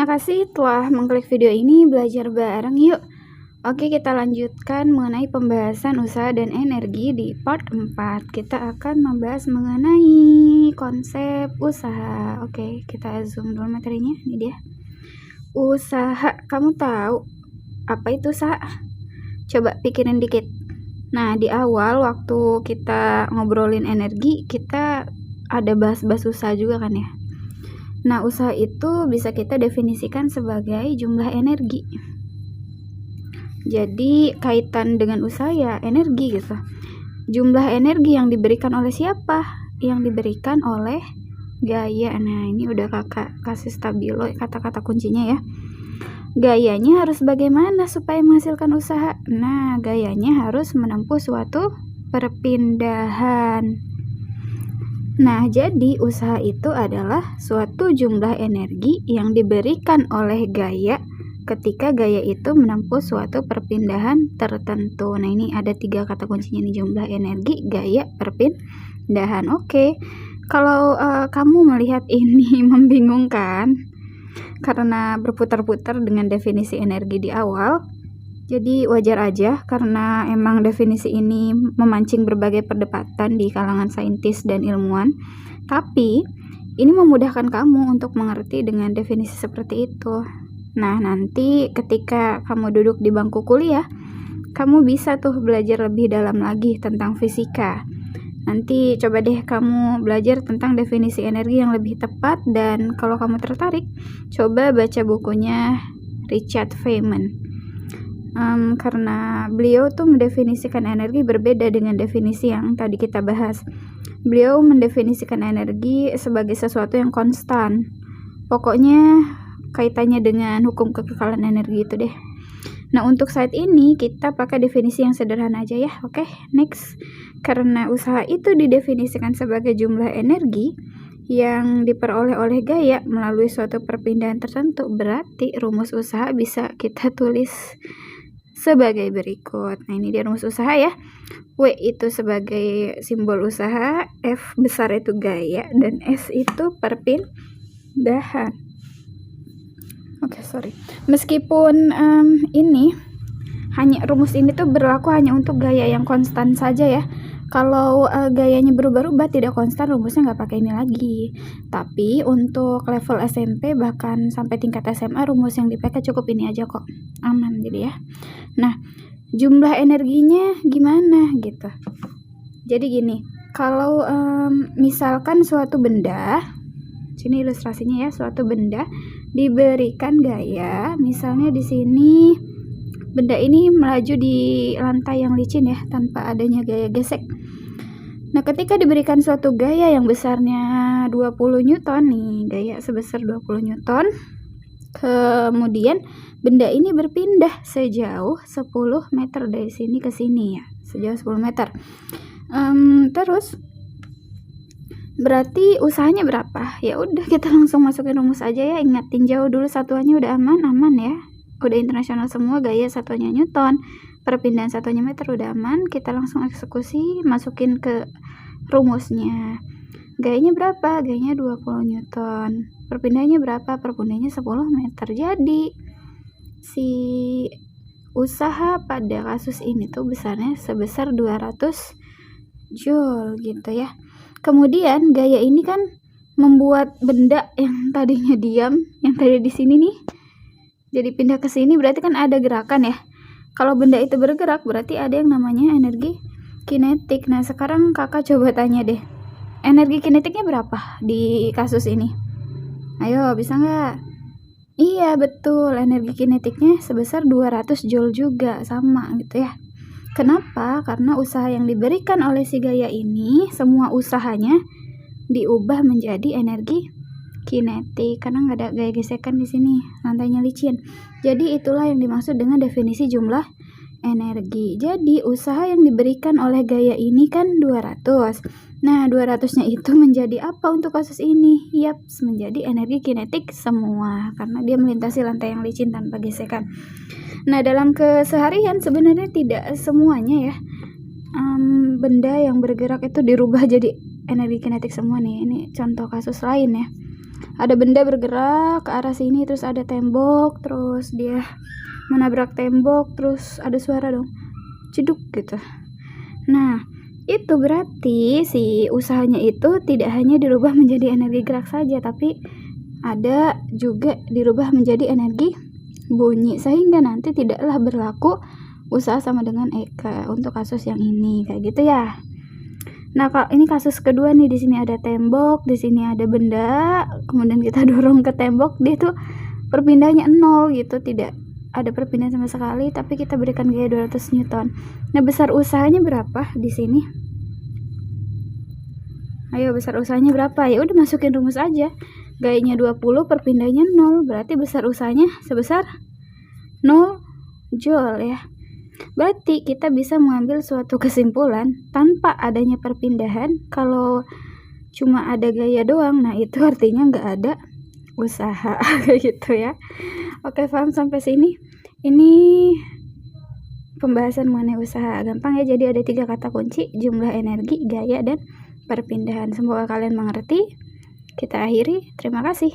Terima kasih telah mengklik video ini, belajar bareng yuk. Oke, kita lanjutkan mengenai pembahasan usaha dan energi di part 4. Kita akan membahas mengenai konsep usaha. Oke, kita zoom dulu materinya. Ini dia. Usaha. Kamu tahu apa itu usaha? Coba pikirin dikit. Nah, di awal waktu kita ngobrolin energi, kita ada bahas-bahas usaha juga kan ya. Nah, usaha itu bisa kita definisikan sebagai jumlah energi. Jadi, kaitan dengan usaha ya energi gitu. Jumlah energi yang diberikan oleh siapa? Yang diberikan oleh gaya. Nah, ini udah kakak kasih stabilo kata-kata kuncinya ya. Gayanya harus bagaimana supaya menghasilkan usaha? Nah, gayanya harus menempuh suatu perpindahan. Nah, jadi usaha itu adalah suatu jumlah energi yang diberikan oleh gaya ketika gaya itu menempuh suatu perpindahan tertentu. Nah, ini ada 3 kata kuncinya nih, jumlah energi, gaya, perpindahan. Oke, kalau kamu melihat ini membingungkan karena berputar-putar dengan definisi energi di awal, jadi wajar aja karena emang definisi ini memancing berbagai perdebatan di kalangan saintis dan ilmuwan. Tapi ini memudahkan kamu untuk mengerti dengan definisi seperti itu. Nah, nanti ketika kamu duduk di bangku kuliah, kamu bisa tuh belajar lebih dalam lagi tentang fisika. Nanti coba deh kamu belajar tentang definisi energi yang lebih tepat, dan kalau kamu tertarik, coba baca bukunya Richard Feynman. Karena beliau tuh mendefinisikan energi berbeda dengan definisi yang tadi kita bahas. Beliau mendefinisikan energi sebagai sesuatu yang konstan. Pokoknya kaitannya dengan hukum kekekalan energi itu deh. Nah, untuk saat ini kita pakai definisi yang sederhana aja ya. Oke, next. Karena usaha itu didefinisikan sebagai jumlah energi yang diperoleh oleh gaya melalui suatu perpindahan tertentu, berarti rumus usaha bisa kita tulis sebagai berikut. Nah, ini dia rumus usaha ya. W itu sebagai simbol usaha, F besar itu gaya, dan S itu perpindahan. Oke, sorry. Meskipun ini rumus ini tuh berlaku hanya untuk gaya yang konstan saja ya. Kalau gayanya berubah-ubah tidak konstan, rumusnya nggak pakai ini lagi. Tapi untuk level SMP bahkan sampai tingkat SMA, rumus yang dipakai cukup ini aja kok, aman jadi ya. Nah, jumlah energinya gimana gitu. Jadi gini, kalau misalkan suatu benda, sini ilustrasinya ya, suatu benda diberikan gaya, misalnya di sini benda ini melaju di lantai yang licin ya, tanpa adanya gaya gesek. Nah, ketika diberikan suatu gaya yang besarnya 20 Newton nih, gaya sebesar 20 Newton, kemudian benda ini berpindah sejauh 10 meter dari sini ke sini ya, sejauh 10 meter. Terus berarti usahanya berapa? Ya udah, kita langsung masukin rumus aja ya. Ingat, tinjau dulu satuannya udah aman ya. Udah internasional semua, gaya satuannya Newton, perpindahan satuannya meter, udah aman. Kita langsung eksekusi, masukin ke rumusnya. Gayanya berapa? Gayanya 20 Newton. Perpindahannya berapa? Perpindahannya 10 meter. Jadi si usaha pada kasus ini tuh besarnya sebesar 200 Joule gitu ya. Kemudian gaya ini kan membuat benda yang tadinya diam, yang tadi di sini nih, jadi pindah ke sini, berarti kan ada gerakan ya. Kalau benda itu bergerak, berarti ada yang namanya energi kinetik. Nah, sekarang kakak coba tanya deh, energi kinetiknya berapa di kasus ini? Ayo, bisa nggak? Iya, betul, energi kinetiknya sebesar 200 Joule juga, sama gitu ya. Kenapa? Karena usaha yang diberikan oleh si gaya ini, semua usahanya diubah menjadi energi kinetik, karena nggak ada gaya gesekan di sini, lantainya licin. Jadi itulah yang dimaksud dengan definisi jumlah energi. Jadi usaha yang diberikan oleh gaya ini kan 200. Nah, 200-nya itu menjadi apa untuk kasus ini? Yaps, menjadi energi kinetik semua, karena dia melintasi lantai yang licin tanpa gesekan. Nah, dalam keseharian sebenarnya tidak semuanya ya benda yang bergerak itu dirubah jadi energi kinetik semua nih. Ini contoh kasus lain ya. ada benda bergerak ke arah sini, terus ada tembok, terus dia menabrak tembok, terus ada suara dong, ceduk gitu. Nah, itu berarti si usahanya itu tidak hanya dirubah menjadi energi gerak saja, tapi ada juga dirubah menjadi energi bunyi, sehingga nanti tidaklah berlaku usaha sama dengan Eka untuk kasus yang ini, kayak gitu ya. Nah, kalau ini kasus kedua nih, di sini ada tembok, di sini ada benda, kemudian kita dorong ke tembok, dia tuh perpindahannya 0 gitu, tidak ada perpindahan sama sekali, tapi kita berikan gaya 200 Newton. Nah, besar usahanya berapa di sini? Ayo, besar usahanya berapa? Ya udah masukin rumus aja. Gayanya 20, perpindahannya 0, berarti besar usahanya sebesar 0 Joule ya. Berarti kita bisa mengambil suatu kesimpulan tanpa adanya perpindahan. Kalau cuma ada gaya doang, nah itu artinya nggak ada usaha kayak gitu ya. Oke, paham sampai sini? Ini pembahasan mengenai usaha gampang ya. Jadi ada 3 kata kunci: jumlah energi, gaya, dan perpindahan. Semoga kalian mengerti. Kita akhiri. Terima kasih.